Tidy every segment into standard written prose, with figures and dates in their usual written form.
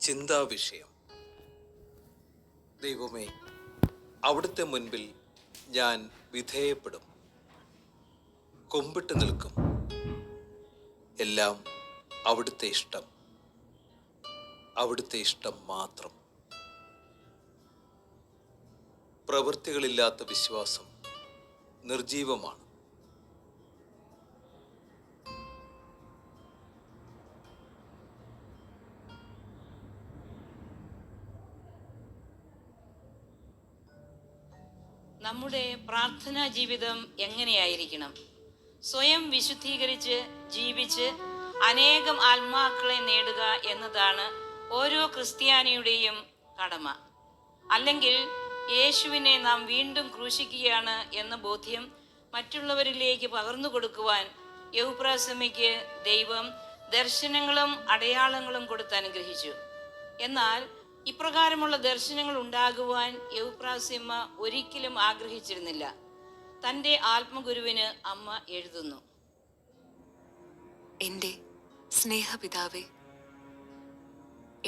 ചിന്താവിഷയം. ദൈവമേ, അവിടുത്തെ മുൻപിൽ ഞാൻ വിധേയപ്പെടും, കൊമ്പിട്ട് നിൽക്കും. എല്ലാം അവിടുത്തെ ഇഷ്ടം, അവിടുത്തെ ഇഷ്ടം മാത്രം. പ്രവൃത്തികളില്ലാത്ത വിശ്വാസം നിർജീവമാണ്. നമ്മുടെ പ്രാർത്ഥനാ ജീവിതം എങ്ങനെയായിരിക്കണം? സ്വയം വിശുദ്ധീകരിച്ച് ജീവിച്ച് അനേകം ആത്മാക്കളെ നേടുക എന്നതാണ് ഓരോ ക്രിസ്ത്യാനിയുടെയും കടമ. അല്ലെങ്കിൽ യേശുവിനെ നാം വീണ്ടും ക്രൂശിക്കുകയാണ് എന്ന ബോധ്യം മറ്റുള്ളവരിലേക്ക് പകർന്നു കൊടുക്കുവാൻ യൗപ്രാസമ്മയ്ക്ക് ദൈവം ദർശനങ്ങളും അടയാളങ്ങളും കൊടുത്ത് അനുഗ്രഹിച്ചു. എന്നാൽ ഇപ്രകാരമുള്ള ദർശനങ്ങൾ ഉണ്ടാകുവാൻ യൗപ്രാസ്യമ്മ ഒരിക്കലും ആഗ്രഹിച്ചിരുന്നില്ല. തൻ്റെ ആത്മഗുരുവിന് അമ്മ എഴുതുന്നു: എൻ്റെ സ്നേഹപിതാവേ,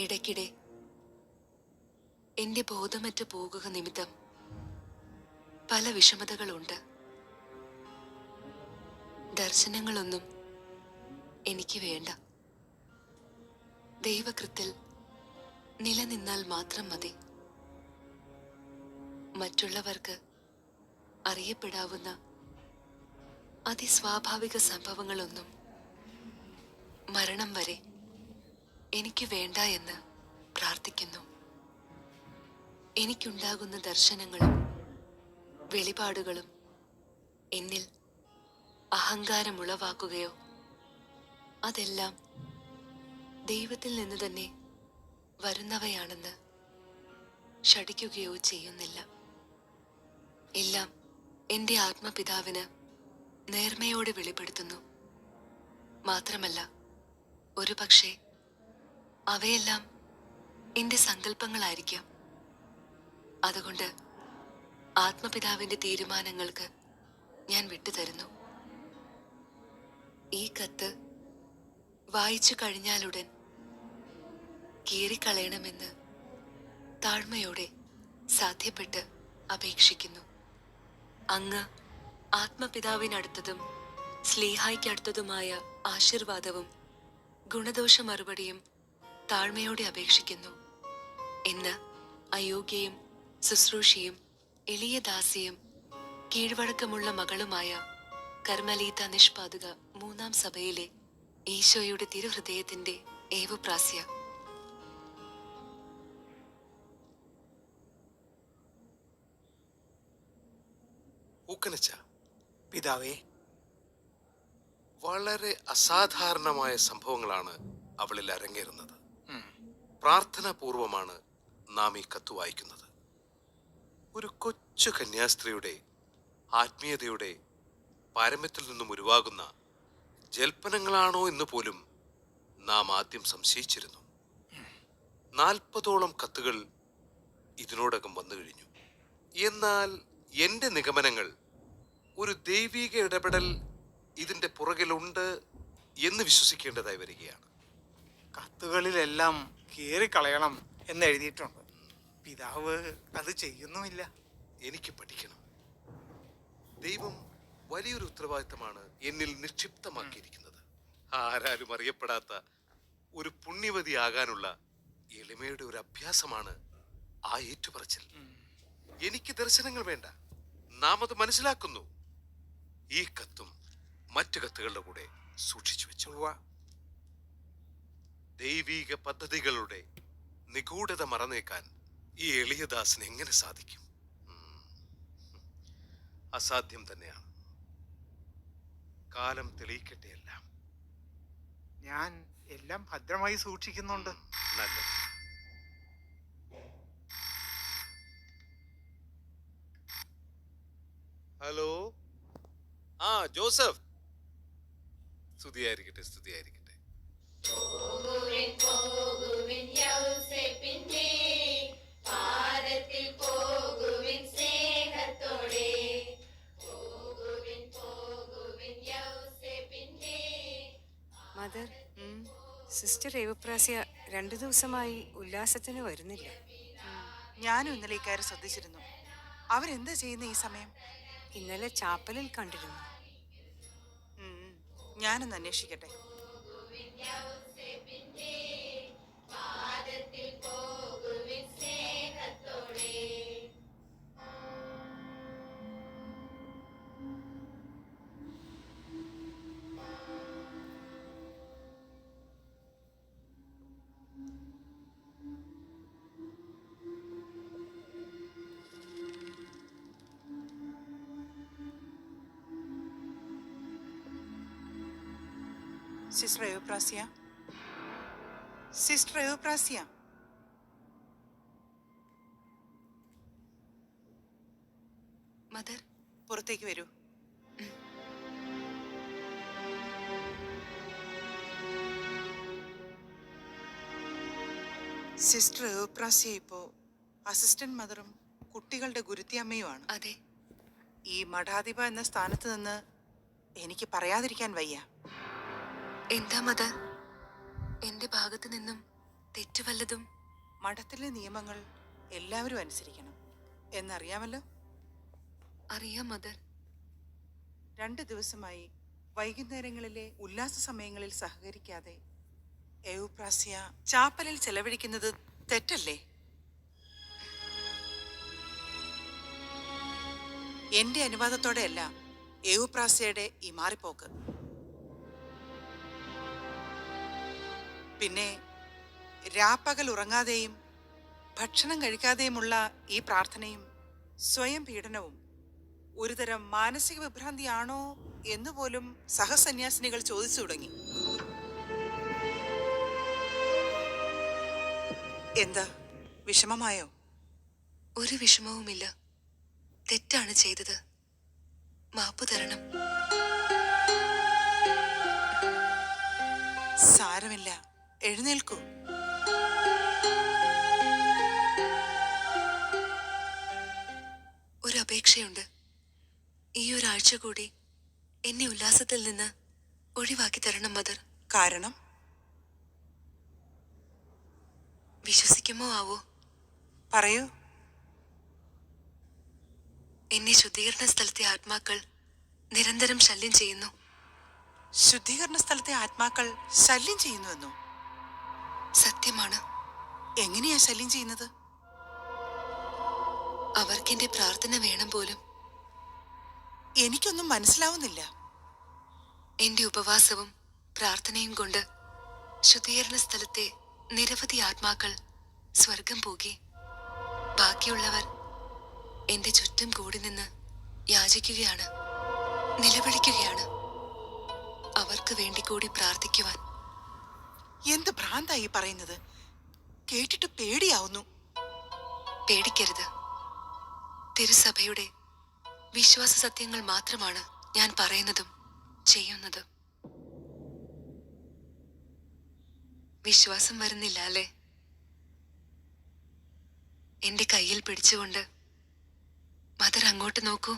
ഇടയ്ക്കിടെ എൻ്റെ ബോധമറ്റ് പോകുക നിമിത്തം പല വിഷമതകളുണ്ട്. ദർശനങ്ങളൊന്നും എനിക്ക് വേണ്ട. ദൈവകൃത്തിൽ നിലനിന്നാൽ മാത്രം മതി. മറ്റുള്ളവർക്ക് അറിയപ്പെടാവുന്ന അതിസ്വാഭാവിക സംഭവങ്ങളൊന്നും മരണം വരെ എനിക്ക് വേണ്ട എന്ന് പ്രാർത്ഥിക്കുന്നു. എനിക്കുണ്ടാകുന്ന ദർശനങ്ങളും വെളിപാടുകളും എന്നിൽ അഹങ്കാരമുളവാക്കുകയോ അതെല്ലാം ദൈവത്തിൽ നിന്ന് തന്നെ വരുന്നവയാണെന്ന് ശഠിക്കുകയോ ചെയ്യുന്നില്ല. എല്ലാം എൻ്റെ ആത്മപിതാവിന് നേർമയോടെ വെളിപ്പെടുത്തുന്നു. മാത്രമല്ല, ഒരുപക്ഷെ അവയെല്ലാം എൻ്റെ സങ്കല്പങ്ങളായിരിക്കാം. അതുകൊണ്ട് ആത്മപിതാവിൻ്റെ തീരുമാനങ്ങൾക്ക് ഞാൻ വിട്ടുതരുന്നു. ഈ കത്ത് വായിച്ചു കഴിഞ്ഞാലുടൻ കീറിക്കളയണമെന്ന് താഴ്മയോടെ സാധ്യപ്പെട്ട് അപേക്ഷിക്കുന്നു. അങ്ങ് ആത്മപിതാവിനടുത്തതും സ്ലീഹായ്ക്കടുത്തതുമായ ആശീർവാദവും ഗുണദോഷ മറുപടിയും താഴ്മയോടെ അപേക്ഷിക്കുന്നു എന്ന് അയോഗ്യയും ശുശ്രൂഷയും എളിയ ദാസിയും കീഴ്വഴക്കമുള്ള മകളുമായ കർമ്മലീത നിഷ്പാതുക 3-ാം സഭയിലെ ഈശോയുടെ തിരുഹൃദയത്തിന്റെ ഏവുപ്രാസ്യ. ഊക്കനച്ച, പിതാവേ, വളരെ അസാധാരണമായ സംഭവങ്ങളാണ് അവളിൽ അരങ്ങേറുന്നത്. പ്രാർത്ഥനാപൂർവമാണ് നാം ഈ കത്ത് വായിക്കുന്നത്. ഒരു കൊച്ചു കന്യാസ്ത്രീയുടെ ആത്മീയതയുടെ പാരമ്യത്തിൽ നിന്നും ഉരുവാകുന്ന ജൽപ്പനങ്ങളാണോ എന്ന് പോലും നാം ആദ്യം സംശയിച്ചിരുന്നു. 40ഓളം കത്തുകൾ ഇതിനോടകം വന്നു കഴിഞ്ഞു. എന്നാൽ എൻ്റെ നിഗമനങ്ങൾ ഒരു ദൈവിക ഇടപെടൽ ഇതിൻ്റെ പുറകിലുണ്ട് എന്ന് വിശ്വസിക്കേണ്ടതായി വരികയാണ്. കത്തുകളിലെല്ലാം കീറിക്കളയണം എന്നെഴുതിയിട്ടുണ്ട്. പിതാവ് അത് ചെയ്യുന്നുമില്ല. എനിക്ക് പഠിക്കണം. ദൈവം വലിയൊരു ഉത്തരവാദിത്തമാണ് എന്നിൽ നിക്ഷിപ്തമാക്കിയിരിക്കുന്നത്. ആരാലും അറിയപ്പെടാത്ത ഒരു പുണ്യവതിയാകാനുള്ള എളിമയുടെ ഒരു അഭ്യാസമാണ് ആ ഏറ്റുപറച്ചിൽ. എനിക്ക് ദർശനങ്ങൾ വേണ്ട, നാം അത് മനസ്സിലാക്കുന്നു. ഈ കത്തും മറ്റു കത്തുകളുടെ കൂടെ സൂക്ഷിച്ചു വെച്ചു. ദൈവീക പദ്ധതികളുടെ നിഗൂഢത മറന്നേക്കാൻ ഈ എളിയദാസിന് എങ്ങനെ സാധിക്കും? അസാധ്യം തന്നെയാണ്. കാലം തെളിയിക്കട്ടെ എല്ലാം. ഞാൻ എല്ലാം ഭദ്രമായി സൂക്ഷിക്കുന്നുണ്ട്. നല്ലത്. Hello, Joseph. സ്തുതിയായിരിക്കട്ടെ, സ്തുതിയായിരിക്കട്ടെ. മദർ, സിസ്റ്റർ സിസ്റ്റർ ഏവപ്രാസ്യ 2 ദിവസമായി ഉല്ലാസത്തിന് വരുന്നില്ല. ഞാനും ഇന്നലെ ഇക്കാര്യം ശ്രദ്ധിച്ചിരുന്നു. അവരെന്താ ചെയ്യുന്ന ഈ സമയം? ഇന്നലെ ചാപ്പലിൽ കണ്ടിരുന്നു. ഞാനൊന്ന് അന്വേഷിക്കട്ടെ. സിസ്റ്റർ ഏവപ്രാസ്യ, സിസ്റ്റർ ഏവപ്രാസ്യ, മദർ, പുറത്തേക്ക് വരൂ. സിസ്റ്റർ ഏവപ്രാസ്യ ഇപ്പോ അസിസ്റ്റന്റ് മദറും കുട്ടികളുടെ ഗുരുത്തിയമ്മയുമാണ്. അതെ. ഈ മഠാധിപ എന്ന സ്ഥാനത്ത് നിന്ന് എനിക്ക് പറയാതിരിക്കാൻ വയ്യ. എന്താ മദർ? എന്റെ ഭാഗത്തു നിന്നും തെറ്റു വല്ലതും? മഠത്തിലെ നിയമങ്ങൾ എല്ലാവരും അനുസരിക്കണം എന്നറിയാമല്ലോ. അറിയാം മദർ. 2 ദിവസമായി വൈകുന്നേരങ്ങളിലെ ഉല്ലാസ സമയങ്ങളിൽ സഹകരിക്കാതെ ഏവപ്രാസ്യ ചാപ്പലിൽ ചെലവഴിക്കുന്നത് തെറ്റല്ലേ? എന്റെ അനുവാദത്തോടെയല്ല ഏവപ്രാസ്യയുടെ ഈ മാറിപ്പോക്ക്. പിന്നെ രാപ്പകൽ ഉറങ്ങാതെയും ഭക്ഷണം കഴിക്കാതെയുമുള്ള ഈ പ്രാർത്ഥനയും സ്വയം പീഡനവും ഒരുതരം മാനസിക വിഭ്രാന്തിയാണോ എന്നുപോലും സഹസന്യാസിനികൾ ചോദിച്ചു തുടങ്ങി. എന്താ, വിഷമമായോ? ഒരു വിഷമവുമില്ല. തെറ്റാണ് ചെയ്തത്. മാപ്പു തരണം. സാരമില്ല, എഴുന്നേൽക്കൂ. ഒരു അപേക്ഷയുണ്ട്. ഈ ഒരാഴ്ച കൂടി എന്നെ ഉല്ലാസത്തിൽ നിന്ന് ഒഴിവാക്കി തരണം മദർ. കാരണം? വിശ്വസിക്കുമോ ആവോ? പറയൂ. എന്നെ ശുദ്ധീകരണ സ്ഥലത്തെ ആത്മാക്കൾ നിരന്തരം ശല്യം ചെയ്യുന്നു. ശുദ്ധീകരണ സ്ഥലത്തെ ആത്മാക്കൾ ശല്യം ചെയ്യുന്നുവെന്നോ? സത്യമാണ്. എങ്ങനെയാ ശല്യം ചെയ്യുന്നത്? അവർക്കെന്റെ പ്രാർത്ഥന വേണം പോലും. എനിക്കൊന്നും മനസ്സിലാവുന്നില്ല. എന്റെ ഉപവാസവും പ്രാർത്ഥനയും കൊണ്ട് ശുദ്ധീകരണ സ്ഥലത്തെ നിരവധി ആത്മാക്കൾ സ്വർഗം പോകി. ബാക്കിയുള്ളവർ എന്റെ ചുറ്റും കൂടി നിന്ന് യാചിക്കുകയാണ്, നിലവിളിക്കുകയാണ്. അവർക്ക് വേണ്ടി കൂടി പ്രാർത്ഥിക്കുവാൻ. എന്ത് ഭ്രാന്തായി പറയുന്നത്? കേട്ടിട്ട് പേടിയാവുന്നു. പേടിക്കരുത്. തിരുസഭയുടെ വിശ്വാസ സത്യങ്ങൾ മാത്രമാണ് ഞാൻ പറയുന്നതും ചെയ്യുന്നതും. വിശ്വാസം വരുന്നില്ല അല്ലേ? എന്റെ കയ്യിൽ പിടിച്ചുകൊണ്ട് മദർ അങ്ങോട്ട് നോക്കൂ.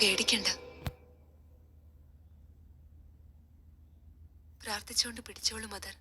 പേടിക്കണ്ട. പ്രാർത്ഥിച്ചുകൊണ്ട് പിടിച്ചോളൂ മദർ.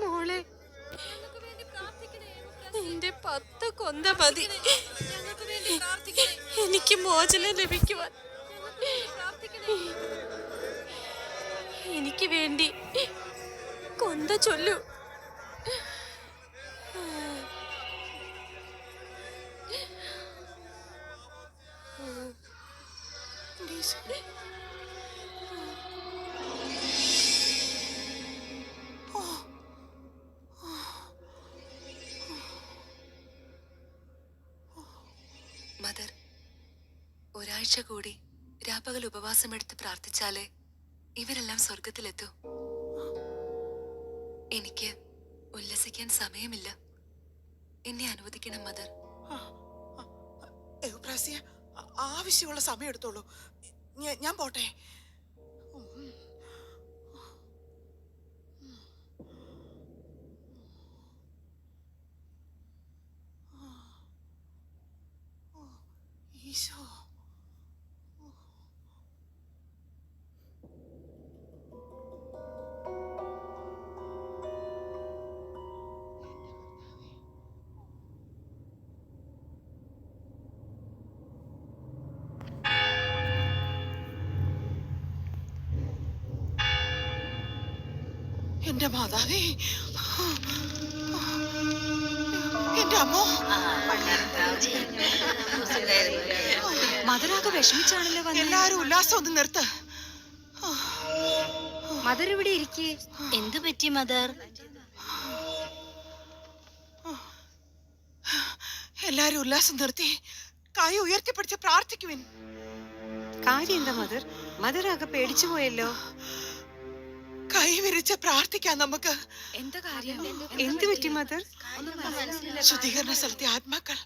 മോളെ, എന്റെ 10 കൊന്ത മതി എനിക്ക് മോചനം ലഭിക്കുവാൻ. എനിക്ക് വേണ്ടി കൊന്ത ചൊല്ലു. മദർ, ഒരാഴ്ച കൂടി രാപ്പകൽ ഉപവാസമെടുത്ത് പ്രാർത്ഥിച്ചാലേ ഇവരെല്ലാം സ്വർഗത്തിലെത്തൂ. എനിക്ക് ഉല്ലസിക്കാൻ സമയമില്ല. എന്നെ അനുവദിക്കണം മദർ. എവ്പ്രാസിയ, ആവശ്യമുള്ള സമയം എടുത്തോളൂ. ഞാൻ പോട്ടെ. ഈശോ, എന്റെ മാതാവേ, എന്റെ അമ്മോ. മദറാകെ വിഷമിച്ചാണല്ലോ വന്നത്. എല്ലാരും ഉല്ലാസം ഒന്ന് നിർത്ത്. മദർ ഇവിടെ ഇരിക്കേ. എന്തു പറ്റി മദർ? എല്ലാരും ഉല്ലാസം നിർത്തി കൈ ഉയർത്തിപ്പിടിച്ച് പ്രാർത്ഥിക്കുവിൻ. കാര്യം എന്താ മദർ? മദറാകെ പേടിച്ചു പോയല്ലോ. കൈ വിരിച്ച് പ്രാർത്ഥിക്കാം നമുക്ക്. എന്താ കാര്യം? എന്ത് പറ്റി മദർ? ശുദ്ധീകരണ സ്ഥലത്തെ ആത്മാക്കൾ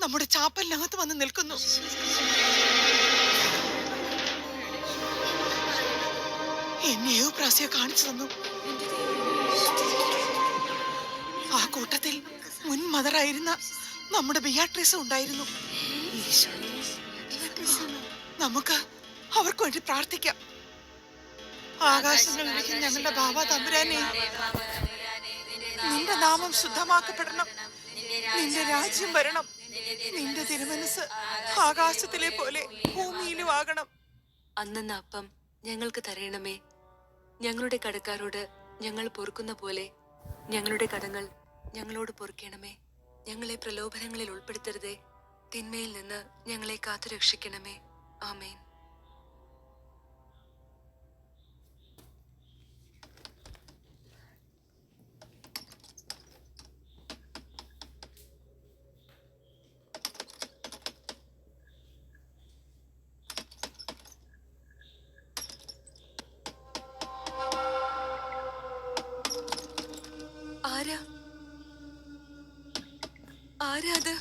നമ്മുടെ ചാപ്പലിനകത്ത് വന്ന് നിൽക്കുന്നു. എന്നെയോ പ്രാസിയെ കാണിച്ചു തന്നു. ആ കൂട്ടത്തിൽ മുൻ മദറായിരുന്ന നമ്മുടെ ബിയാട്രീസ് ഉണ്ടായിരുന്നു. നമുക്ക് അവർക്ക് വേണ്ടി പ്രാർത്ഥിക്കാം. ആകാശങ്ങളിലേക്ക് ഞങ്ങളുടെ ബാബ തമ്പുരാനെ, നിന്റെ നാമം ശുദ്ധമാക്കപ്പെടണം, നിന്റെ രാജ്യം വരണം, നിന്റെ തിരുമനസ് ആകാശത്തിലെ പോലെ ഭൂമിയിലും ആകണം. അന്നന്ന് അപ്പം ഞങ്ങൾക്ക് തരയണമേ. ഞങ്ങളുടെ കടക്കാരോട് ഞങ്ങൾ പൊറുക്കുന്ന പോലെ ഞങ്ങളുടെ കടങ്ങൾ ഞങ്ങളോട് പൊറുക്കണമേ. ഞങ്ങളെ പ്രലോഭനങ്ങളിൽ ഉൾപ്പെടുത്തരുതേ. തിന്മയിൽ നിന്ന് ഞങ്ങളെ കാത്തു രക്ഷിക്കണമേ. ആമേൻ. ആരാ അത്?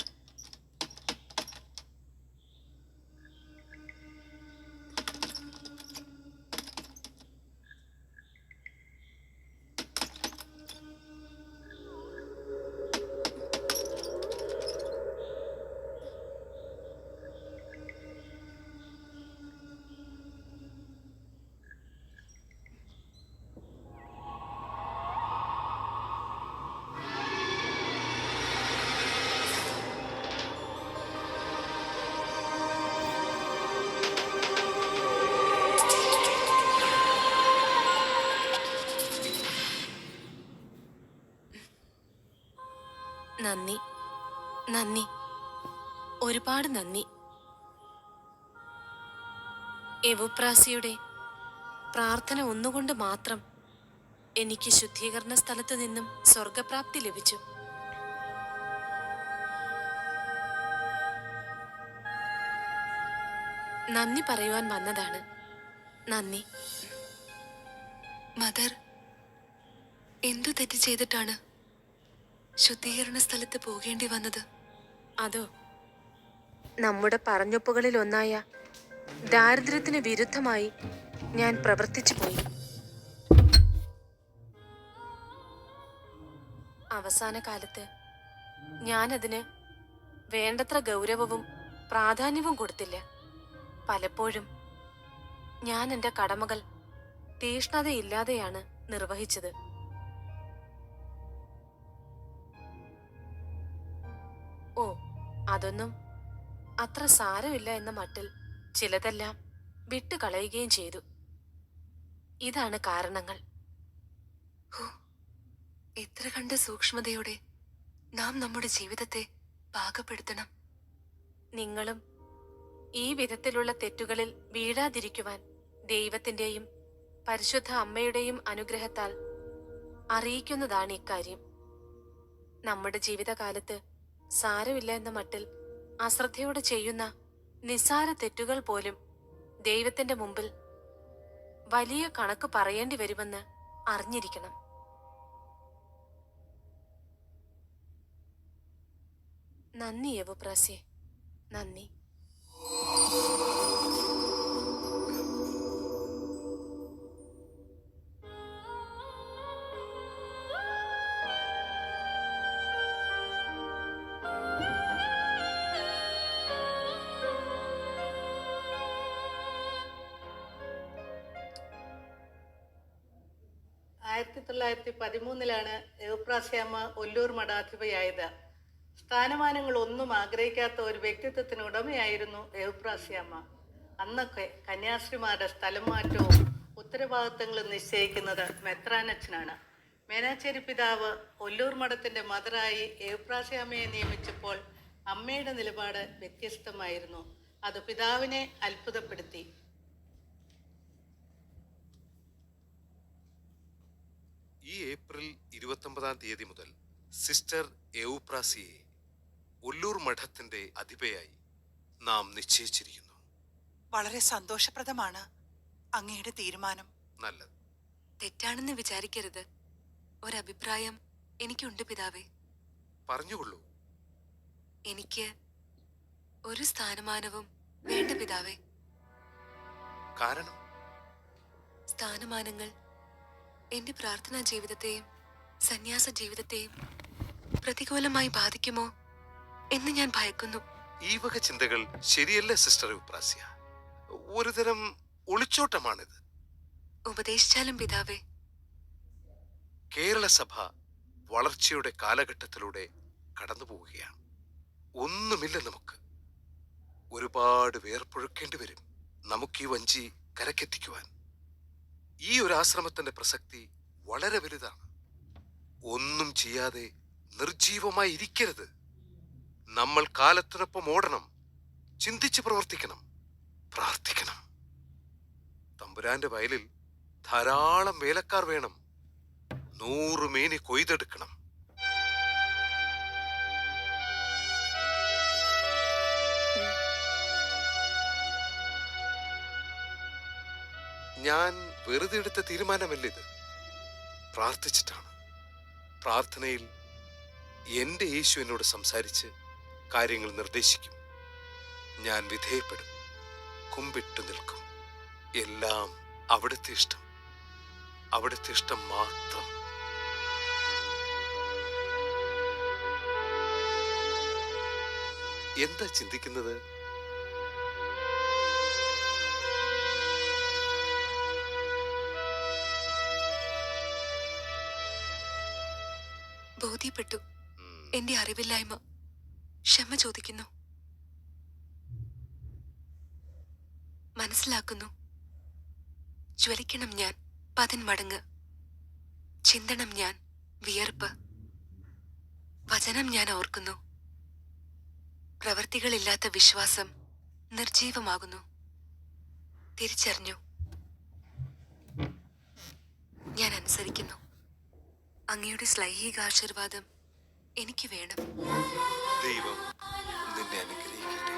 നന്ദി, നന്ദി, ഒരുപാട് നന്ദി. എവുപ്രാസിയുടെ പ്രാർത്ഥന ഒന്നുകൊണ്ട് മാത്രം എനിക്ക് ശുദ്ധീകരണ സ്ഥലത്തു നിന്നും സ്വർഗപ്രാപ്തി ലഭിച്ചു. നന്ദി പറയുവാൻ വന്നതാണ്. നന്ദി. മദർ, എന്തു തെറ്റ് ചെയ്തിട്ടാണ് ശുദ്ധീകരണ സ്ഥലത്ത് പോകേണ്ടി വന്നത്? അതോ നമ്മുടെ പറഞ്ഞൊപ്പുകളിൽ ഒന്നായ ദാരിദ്ര്യത്തിന് വിരുദ്ധമായി ഞാൻ പ്രവർത്തിച്ചു പോയി. അവസാന കാലത്ത് ഞാനതിന് വേണ്ടത്ര ഗൗരവവും പ്രാധാന്യവും കൊടുത്തില്ല. പലപ്പോഴും ഞാൻ എൻ്റെ കടമകൾ തീഷ്ണതയില്ലാതെയാണ് നിർവഹിച്ചത്. ഓ, അതൊന്നും അത്ര സാരമില്ല എന്ന മട്ടിൽ ചിലതെല്ലാം വിട്ടുകളയുകയും ചെയ്തു. ഇതാണ് കാരണങ്ങൾ. ഹോ, എത്ര കണ്ട് സൂക്ഷ്മതയോടെ നാം നമ്മുടെ ജീവിതത്തെ പാകപ്പെടുത്തണം. നിങ്ങളും ഈ വിധത്തിലുള്ള തെറ്റുകളിൽ വീഴാതിരിക്കുവാൻ ദൈവത്തിന്റെയും പരിശുദ്ധ അമ്മയുടെയും അനുഗ്രഹത്താൽ അറിയിക്കുന്നതാണ് ഇക്കാര്യം. നമ്മുടെ ജീവിതകാലത്ത് സാരമില്ല എന്ന മട്ടിൽ അശ്രദ്ധയോടെ ചെയ്യുന്ന നിസ്സാര തെറ്റുകൾ പോലും ദൈവത്തിന്റെ മുമ്പിൽ വലിയ കണക്ക് പറയേണ്ടി വരുമെന്ന് അറിഞ്ഞിരിക്കണം. നന്ദി യവുപ്രാസ്യേ, നന്ദി. ആയിരത്തി 1913 യവുപ്രാസ്യാമ്മ ഒല്ലൂർ മഠാധിപയായത്. സ്ഥാനമാനങ്ങൾ ഒന്നും ആഗ്രഹിക്കാത്ത ഒരു വ്യക്തിത്വത്തിന് ഉടമയായിരുന്നു യവുപ്രാസ്യാമ്മ. അന്നൊക്കെ കന്യാസ്ത്രീമാരുടെ സ്ഥലം മാറ്റവും ഉത്തരവാദിത്തങ്ങളും നിശ്ചയിക്കുന്നത് മെത്രാനച്ചനാണ്. മേനാച്ചേരി പിതാവ് ഒല്ലൂർ മഠത്തിന്റെ മദറായി യവുപ്രാസ്യാമ്മയെ നിയമിച്ചപ്പോൾ അമ്മയുടെ നിലപാട് വ്യത്യസ്തമായിരുന്നു. അത് പിതാവിനെ അത്ഭുതപ്പെടുത്തി. ഈ ഏപ്രിൽ 29 മുതൽ സിസ്റ്റർ എവുപ്രാസിയെ ഒല്ലൂർ മഠത്തിന്റെ അധിപയായി നാം നിശ്ചയിച്ചിരിക്കുന്നു. വളരെ സന്തോഷപ്രദമാണ് അങ്ങയുടെ തീരുമാനം. നല്ലത്. തെറ്റാണെന്ന് വിചാരിക്കരുത്. ഒരഭിപ്രായം എനിക്കുണ്ട് പിതാവേ. പറഞ്ഞുകൊള്ളൂ. എനിക്ക് ഒരു സ്ഥാനമാനവും വേണ്ട പിതാവേ. കാരണം? സ്ഥാനമാനങ്ങൾ എന്റെ പ്രാർത്ഥനാ ജീവിതത്തെയും സന്യാസ ജീവിതത്തെയും പ്രതികൂലമായി ബാധിക്കുമോ എന്ന് ഞാൻ ഭയക്കുന്നു. ഈ വക ചിന്തകൾ ശരിയല്ല സിസ്റ്റർ എവുപ്രാസ്യ. ഒരുതരം ഒളിച്ചോട്ടമാണിത്. ഉപദേശിച്ചാലും പിതാവേ. കേരള സഭ വളർച്ചയുടെ കാലഘട്ടത്തിലൂടെ കടന്നു പോവുകയാണ്. ഒന്നുമില്ല നമുക്ക്. ഒരുപാട് വേർപ്പൊഴുക്കേണ്ടി വരും നമുക്ക് ഈ വഞ്ചി കരക്കെത്തിക്കുവാൻ. ഈ ഒരു ആശ്രമത്തിന്റെ പ്രസക്തി വളരെ വലുതാണ്. ഒന്നും ചെയ്യാതെ നിർജീവമായി ഇരിക്കരുത്. നമ്മൾ കാലത്തിനൊപ്പം ഓടണം, ചിന്തിച്ച് പ്രവർത്തിക്കണം, പ്രാർത്ഥിക്കണം. തമ്പുരാന്റെ വയലിൽ ധാരാളം വേലക്കാർ വേണം. 100 മേനി കൊയ്തെടുക്കണം. ഞാൻ വെറുതെ എടുത്ത തീരുമാനമല്ല ഇത്. പ്രാർത്ഥിച്ചിട്ടാണ്. പ്രാർത്ഥനയിൽ എന്റെ യേശു എന്നോട് സംസാരിച്ച് കാര്യങ്ങൾ നിർദ്ദേശിക്കും. ഞാൻ വിധേയപ്പെടും, കുമ്പിട്ടു നിൽക്കും. എല്ലാം അവിടുത്തെ ഇഷ്ടം, അവിടുത്തെ ഇഷ്ടം മാത്രം. എന്താ ചിന്തിക്കുന്നത്? ബോധ്യപ്പെട്ടു. എന്റെ അറിവില്ലായ്മ. ക്ഷമ ചോദിക്കുന്നു. മനസ്സിലാക്കുന്നു. ജ്വലിക്കണം ഞാൻ 10 മടങ്ങ്. ചിന്തണം ഞാൻ വിയർപ്പ്. വചനം ഞാൻ ഓർക്കുന്നു. പ്രവൃത്തികളില്ലാത്ത വിശ്വാസം നിർജീവമാകുന്നു. തിരിച്ചറിഞ്ഞു. ഞാൻ അനുസരിക്കുന്നു. അങ്ങയുടെ ശ്ലൈഹികാശീർവാദം എനിക്ക് വേണം. ദൈവം നിന്നെ അനുഗ്രഹിക്കട്ടെ.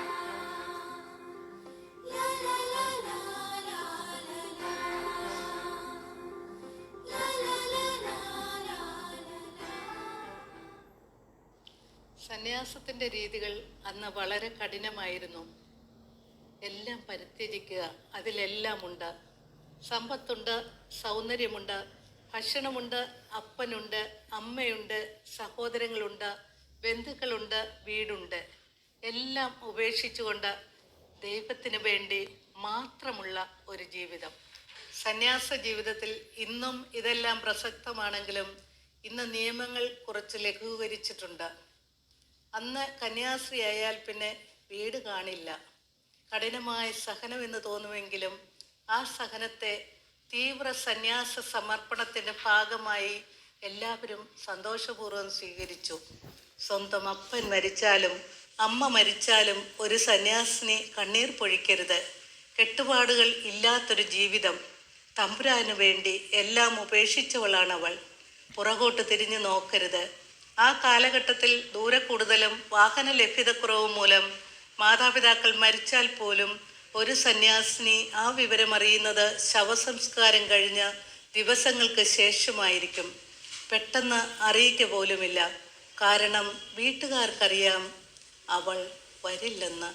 സന്യാസത്തിന്റെ രീതികൾ അന്ന് വളരെ കഠിനമായിരുന്നു. എല്ലാം പരിത്യജിക്കുക, അതിലെല്ലാം ഉണ്ട്. സമ്പത്തുണ്ട്, സൗന്ദര്യമുണ്ട്, ഭക്ഷണമുണ്ട്, അപ്പനുണ്ട്, അമ്മയുണ്ട്, സഹോദരങ്ങളുണ്ട്, ബന്ധുക്കളുണ്ട്, വീടുണ്ട്. എല്ലാം ഉപേക്ഷിച്ചുകൊണ്ട് ദൈവത്തിന് വേണ്ടി മാത്രമുള്ള ഒരു ജീവിതം. സന്യാസ ജീവിതത്തിൽ ഇന്നും ഇതെല്ലാം പ്രസക്തമാണെങ്കിലും ഇന്ന് നിയമങ്ങൾ കുറച്ച് ലഘൂകരിച്ചിട്ടുണ്ട്. അന്ന് കന്യാസ്ത്രീ ആയാൽ പിന്നെ വീട് കാണില്ല. കഠിനമായ സഹനമെന്ന് തോന്നുമെങ്കിലും ആ സഹനത്തെ തീവ്ര സന്യാസ സമർപ്പണത്തിൻ്റെ ഭാഗമായി എല്ലാവരും സന്തോഷപൂർവ്വം സ്വീകരിച്ചു. സ്വന്തം അപ്പൻ മരിച്ചാലും അമ്മ മരിച്ചാലും ഒരു സന്യാസിനി കണ്ണീർ പൊഴിക്കരുത്. കെട്ടുപാടുകൾ ഇല്ലാത്തൊരു ജീവിതം. തമ്പുരാനു വേണ്ടി എല്ലാം ഉപേക്ഷിച്ചവളാണവൾ. പുറകോട്ട് തിരിഞ്ഞു നോക്കരുത്. ആ കാലഘട്ടത്തിൽ ദൂരെ കൂടുതലും വാഹന ലഭ്യതക്കുറവ് മൂലം മാതാപിതാക്കൾ മരിച്ചാൽ പോലും ഒരു സന്യാസിനി ആ വിവരമറിയുന്നത് ശവസംസ്കാരം കഴിഞ്ഞ ദിവസങ്ങൾക്ക് ശേഷമായിരിക്കും. പെട്ടെന്ന് അറിയിക്കുക പോലുമില്ല. കാരണം വീട്ടുകാർക്കറിയാം അവൾ വരില്ലെന്ന്.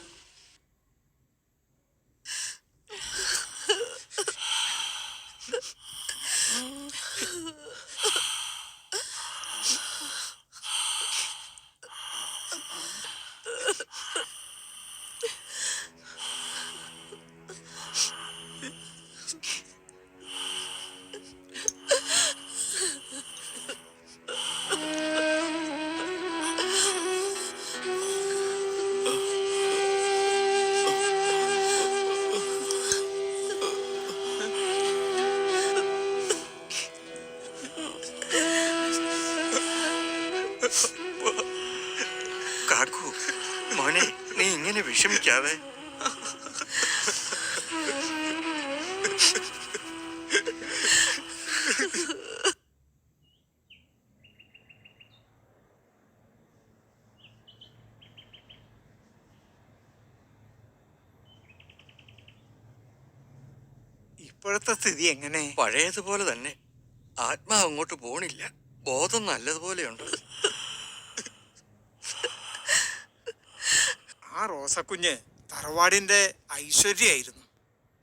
കാക്കു മോനെ, നീ ഇങ്ങനെ വിഷമിക്കാതെ. ഇപ്പോഴത്തെ സ്ഥിതി എങ്ങനെ? പഴയതുപോലെ തന്നെ. ആത്മാവ് അങ്ങോട്ട് പോണില്ല. ബോധം നല്ലതുപോലെയുണ്ട്. ആ റോസക്കുഞ്ഞ് തറവാടിന്റെ ഐശ്വര്യായിരുന്നു.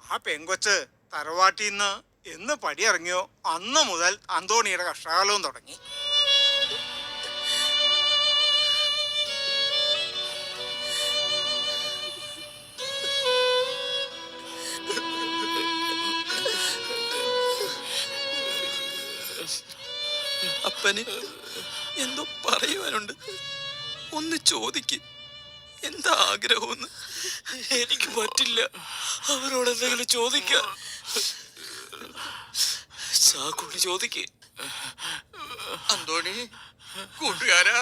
ആ പെങ്കൊച്ച് തറവാട്ടിൽ നിന്ന് എന്ന് പടിയിറങ്ങിയോ അന്ന് മുതൽ അന്തോണിയുടെ കഷ്ടകാലവും തുടങ്ങി. അപ്പന് എന്തോ പറയുവാനുണ്ട്. ഒന്ന് ചോദിക്ക്, എന്താ ആഗ്രഹമെന്ന്. എനിക്ക് പറ്റില്ല അവരോട് എന്തെങ്കിലും ചോദിക്കാൻ. ചാക്കുട്ടി ചോദിക്ക്. അന്തോണി, കൂട്ടുകാരാ,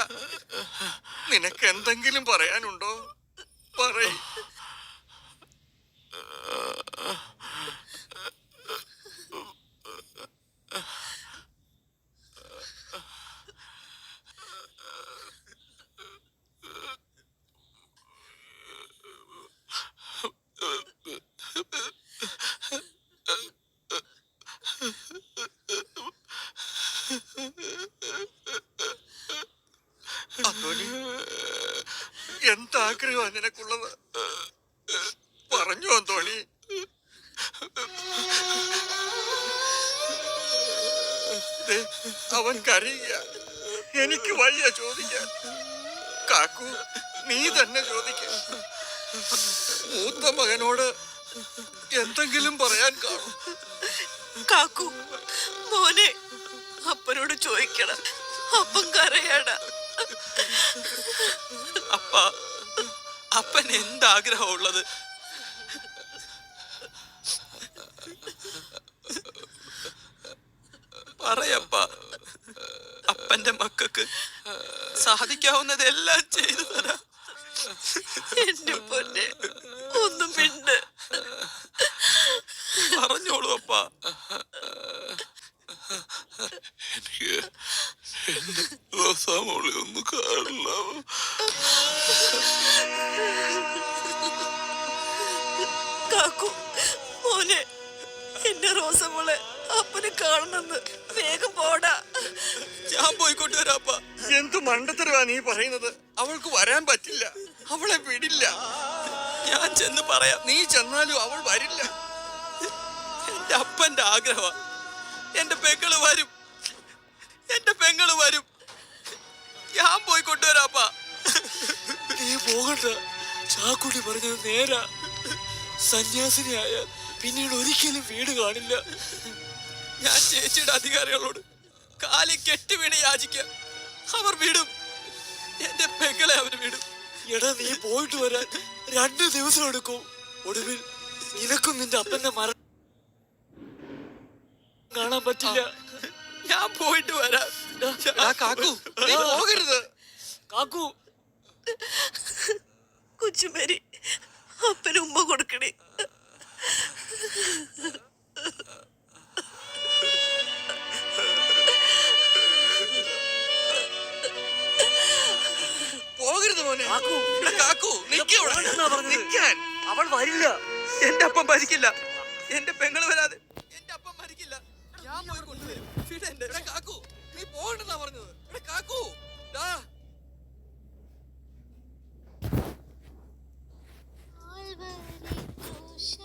നിനക്ക് എന്തെങ്കിലും പറയാനുണ്ടോ? പറയ്. അന്തോണി, എന്താഗ്രഹമാ നിനക്കുള്ളത്? പറഞ്ഞു അന്തോണി. അവൻ കരയുക. എനിക്ക് വയ്യ ചോദിക്കാൻ. കാക്കു, നീ തന്നെ ചോദിക്ക. മൂത്ത മകനോട് എന്തെങ്കിലും പറയാൻ കാണും. കാക്കു മോനെ, അപ്പനോട് ചോദിക്കണം. അപ്പം കരയാട. അപ്പ അപ്പൻ എന്താഗ്രഹമുള്ളത്? പറയപ്പ. അപ്പന്റെ മക്കൾക്ക് സാധിക്കാവുന്നതെല്ലാം ചെയ്തു തരാം. എന്റെ പൊന്നെ, ഒന്നും മിണ്ട്. പറഞ്ഞോളൂ അപ്പ. എനിക്ക് എന്റെ റോസാമോളെ ഒന്ന് കാണണം. കാക്കു മോനെ, എന്റെ റോസമോളെ അപ്പനെ കാണണമെന്ന് വേഗം പോടാ. ഞാൻ പോയിക്കൊണ്ട് വരാപ്പ. എന്ത് മണ്ടത്തരവാ നീ പറയുന്നത്? അവൾക്ക് വരാൻ പറ്റില്ല. അവളെ വിടില്ല. ഞാൻ ചെന്ന് പറയാം. നീ ചെന്നാലും അവൾ വരില്ല. എന്റെ അപ്പന്റെ ആഗ്രഹം. എന്റെ പെങ്ങള് വരും, എന്റെ പെങ്ങള് വരും. ഞാൻ പോയി കൊണ്ടുവരാപ്പ. നീ പോകണ്ട. ചാക്കുട്ടി പറഞ്ഞത് നേരാ. സന്യാസിനിയായാൽ പിന്നീട് ഒരിക്കലും വീട് കാണില്ല. ഞാൻ ചേച്ചിയുടെ അധികാരികളോട് കാലി കെട്ടി വീണ് യാചിക്കാം. അവർ വിടും. എന്റെ പെങ്ങളെ അവർ വിടും. എടാ, നീ പോയിട്ട് വരാൻ 2 ദിവസം എടുക്കും. ഒടുവിൽ നിനക്കും നിന്റെ അപ്പന്റെ കാണാൻ പറ്റില്ല. ഞാൻ പോയിട്ട് വരാം. കാക്കു നീ പോകരുത്. കാക്കു കൊച്ചുമരി അപ്പന് ഉമ്മ കൊടുക്കണേ. പോകരുത് മോനെ. കാക്കു നിൽക്കാൻ. അവൾ വരില്ല. എന്റെ അപ്പം മരിക്കില്ല. എന്റെ പെങ്ങള് വരാതെ എന്റെ അപ്പം മരിക്കില്ല. ഞാൻ പോയി കൊണ്ടുവരും. കാക്കു നീ പോകണ്ടെന്നാ പറഞ്ഞത്. കാക്കു